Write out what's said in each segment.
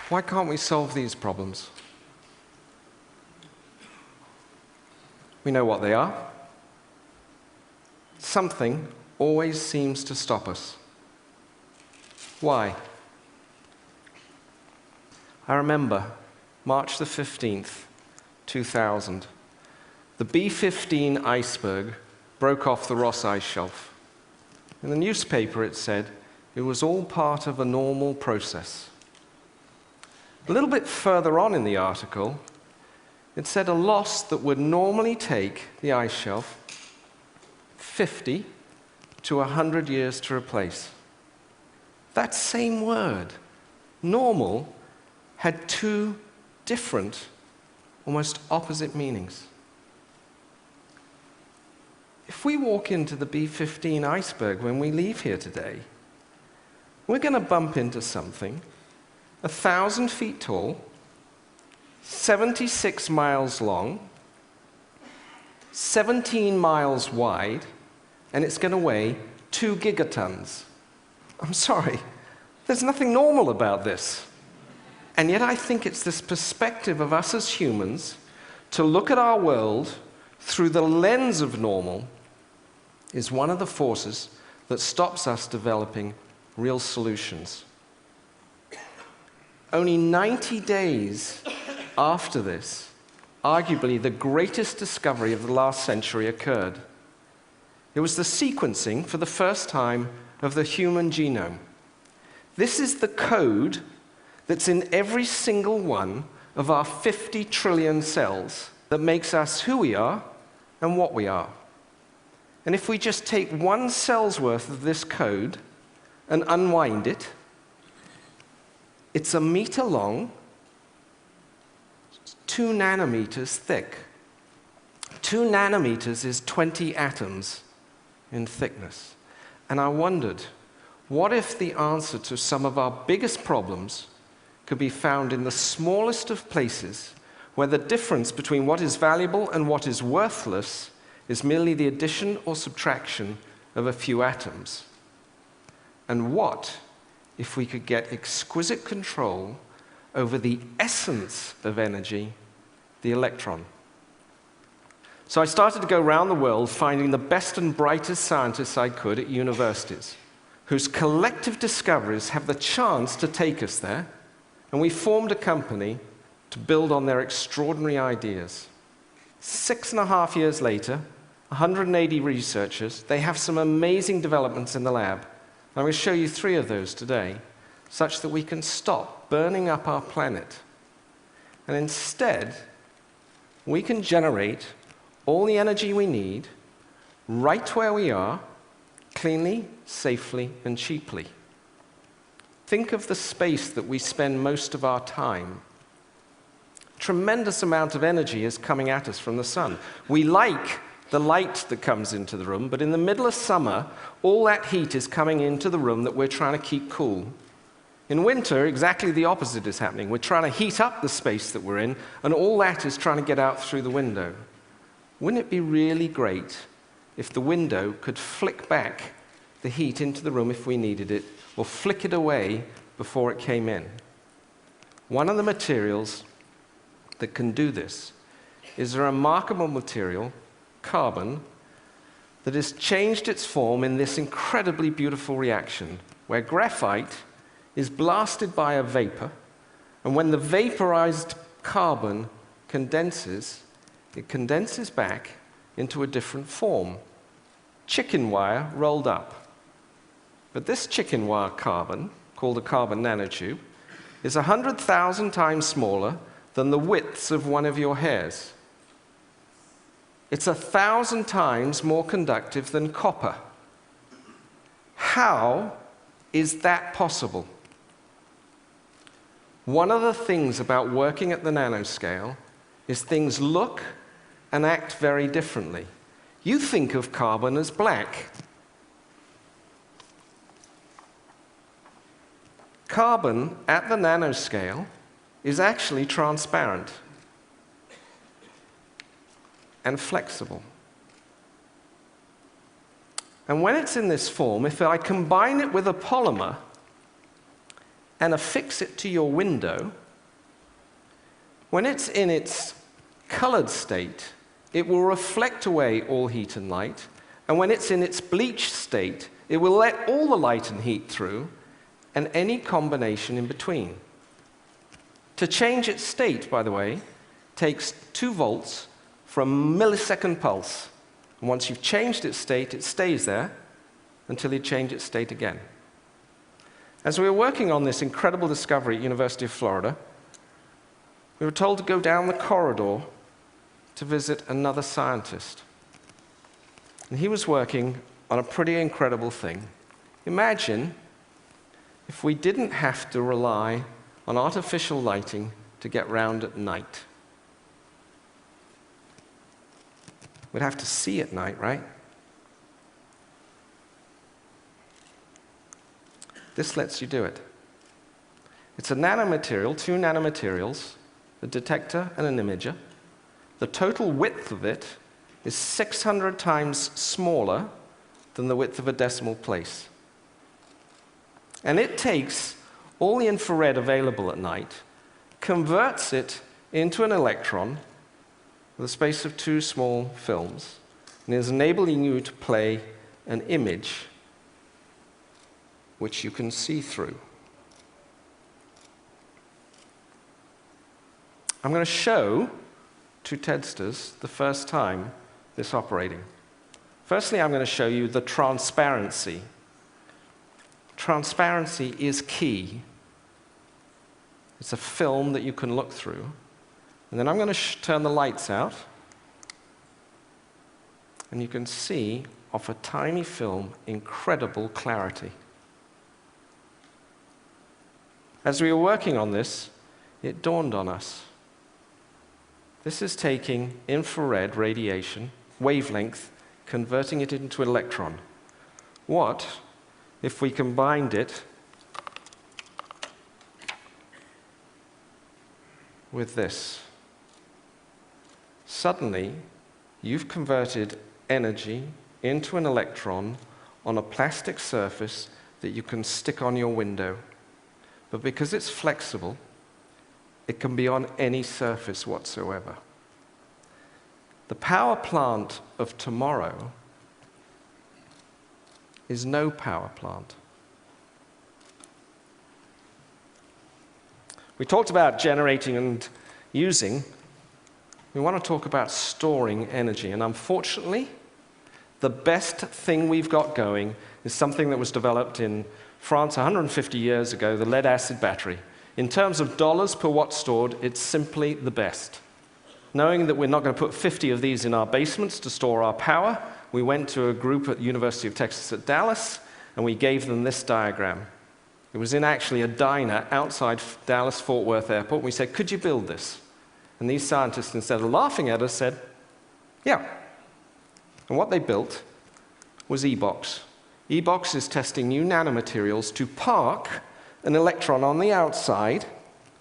Why can't we solve these problems? We know what they are. Something always seems to stop us. Why? I remember March the 15th, 2000. The B-15 iceberg broke off the Ross Ice Shelf. In the newspaper it said it was all part of a normal process. A little bit further on in the article, it said a loss that would normally take the ice shelf 50 to 100 years to replace. That same word, normal, had two different, almost opposite meanings. If we walk into the B-15 iceberg when we leave here today, we're going to bump into something 1,000 feet tall, 76 miles long, 17 miles wide, and it's going to weigh 2 gigatons. I'm sorry, there's nothing normal about this. And yet I think it's this perspective of us as humans to look at our world through the lens of normal is one of the forces that stops us developing real solutions. Only 90 days after this, arguably the greatest discovery of the last century occurred. It was the sequencing, for the first time, of the human genome. This is the code that's in every single one of our 50 trillion cells that makes us who we are and what we are. And if we just take one cell's worth of this code and unwind it, it's 1 meter long, 2 nanometers thick. 2 nanometers is 20 atoms in thickness. And I wondered, what if the answer to some of our biggest problems could be found in the smallest of places, where the difference between what is valuable and what is worthless is merely the addition or subtraction of a few atoms? And what if we could get exquisite control over the essence of energy, the electron? So I started to go around the world finding the best and brightest scientists I could at universities, whose collective discoveries have the chance to take us there, and we formed a company to build on their extraordinary ideas. 6.5 years later, 180 researchers, they have some amazing developments in the lab. I'm going to show you 3 of those today, such that we can stop burning up our planet. And instead, we can generate all the energy we need right where we are, cleanly, safely, and cheaply. Think of the space that we spend most of our time. Tremendous amount of energy is coming at us from the sun. We like the light that comes into the room, but in the middle of summer, all that heat is coming into the room that we're trying to keep cool. In winter, exactly the opposite is happening. We're trying to heat up the space that we're in, and all that is trying to get out through the window. Wouldn't it be really great if the window could flick back the heat into the room if we needed it, or flick it away before it came in? One of the materials that can do this is a remarkable material, carbon, that has changed its form in this incredibly beautiful reaction, where graphite is blasted by a vapor, and when the vaporized carbon condenses, it condenses back into a different form. Chicken wire rolled up. But this chicken wire carbon, called a carbon nanotube, is 100,000 times smaller than the widths of one of your hairs. It's 1,000 times more conductive than copper. How is that possible? One of the things about working at the nanoscale is things look and act very differently. You think of carbon as black. carbon at the nanoscale is actually transparent and flexible. And when it's in this form, if I combine it with a polymer and affix it to your window, when it's in its colored state, it will reflect away all heat and light, and when it's in its bleached state, it will let all the light and heat through, and any combination in between. To change its state, by the way, takes 2 volts for a millisecond pulse. And once you've changed its state, it stays there until you change its state again. As we were working on this incredible discovery at University of Florida, we were told to go down the corridor to visit another scientist. And he was working on a pretty incredible thing. Imagine if we didn't have to rely on artificial lighting to get round at night. We'd have to see at night, right? This lets you do it. It's a nanomaterial, 2 nanomaterials, a detector and an imager. The total width of it is 600 times smaller than the width of a decimal place. And it takes all the infrared available at night, converts it into an electron with the space of 2 small films, and is enabling you to play an image which you can see through. I'm going to show to TEDsters the first time this operating. Firstly, I'm going to show you the transparency. Transparency is key. It's a film that you can look through. And then I'm going to turn the lights out. And you can see, off a tiny film, incredible clarity. As we were working on this, it dawned on us. This is taking infrared radiation, wavelength, converting it into an electron. What if we combined it with this? Suddenly, you've converted energy into an electron on a plastic surface that you can stick on your window. But because it's flexible, it can be on any surface whatsoever. The power plant of tomorrow is no power plant. We talked about generating and using. We want to talk about storing energy. And unfortunately, the best thing we've got going is something that was developed in France 150 years ago, the lead-acid battery. In terms of dollars per watt stored, it's simply the best. Knowing that we're not going to put 50 of these in our basements to store our power, we went to a group at the University of Texas at Dallas, and we gave them this diagram. It was in actually a diner outside Dallas-Fort Worth Airport. We said, could you build this? And these scientists, instead of laughing at us, said, yeah. And what they built was E-Box. E-Box is testing new nanomaterials to park an electron on the outside,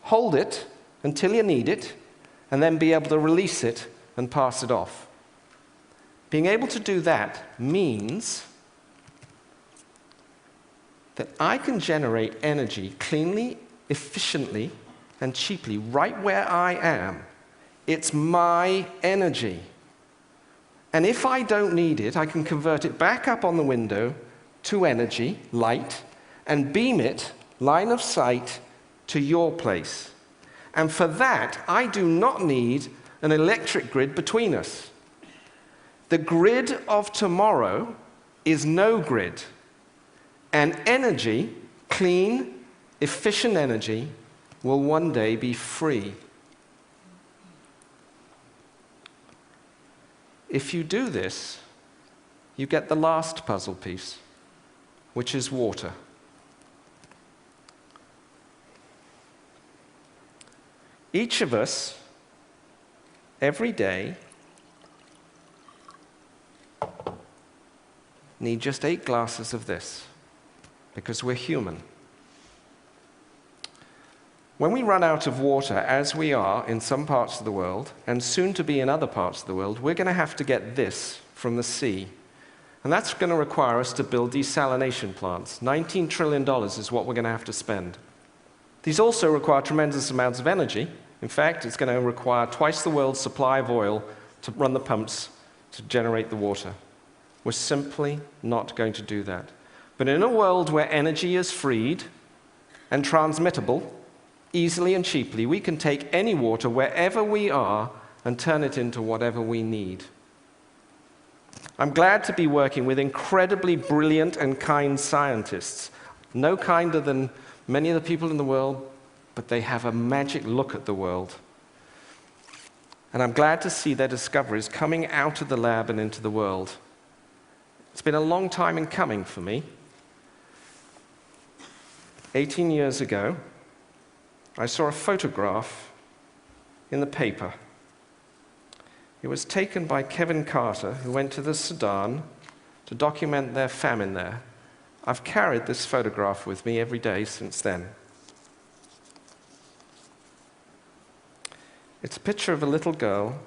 hold it until you need it, and then be able to release it and pass it off. Being able to do that means that I can generate energy cleanly, efficiently, and cheaply right where I am. It's my energy. And if I don't need it, I can convert it back up on the window to energy, light, and beam it, line of sight, to your place. And for that, I do not need an electric grid between us. The grid of tomorrow is no grid. And energy, clean, efficient energy, will one day be free. If you do this, you get the last puzzle piece, which is water. Each of us, every day, need just 8 glasses of this, because we're human. When we run out of water, as we are in some parts of the world, and soon to be in other parts of the world, we're going to have to get this from the sea. And that's going to require us to build desalination plants. $19 trillion is what we're going to have to spend. These also require tremendous amounts of energy. In fact, it's going to require twice the world's supply of oil to run the pumps to generate the water. We're simply not going to do that. But in a world where energy is freed and transmittable, easily and cheaply, we can take any water wherever we are and turn it into whatever we need. I'm glad to be working with incredibly brilliant and kind scientists, no kinder than many of the people in the world, but they have a magic look at the world. And I'm glad to see their discoveries coming out of the lab and into the world. It's been a long time in coming for me. 18 years ago, I saw a photograph in the paper. It was taken by Kevin Carter, who went to the Sudan to document their famine there. I've carried this photograph with me every day since then. It's a picture of a little girl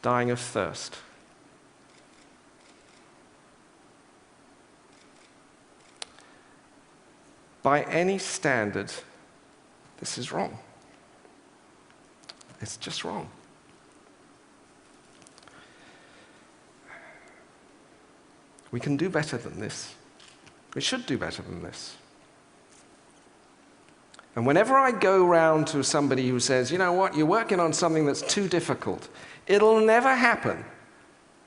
dying of thirst. By any standard, this is wrong. It's just wrong. We can do better than this. We should do better than this. And whenever I go round to somebody who says, you know what, you're working on something that's too difficult, it'll never happen.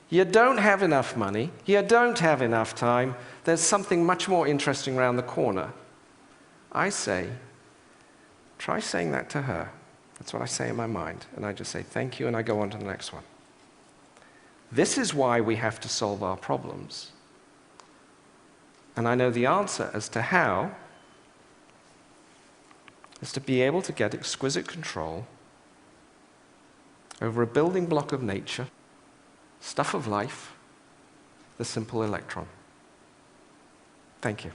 You don't have enough money. You don't have enough time. There's something much more interesting around the corner. I say, try saying that to her. That's what I say in my mind. And I just say, thank you, and I go on to the next one. This is why we have to solve our problems. And I know the answer as to how is to be able to get exquisite control over a building block of nature, stuff of life, the simple electron. Thank you.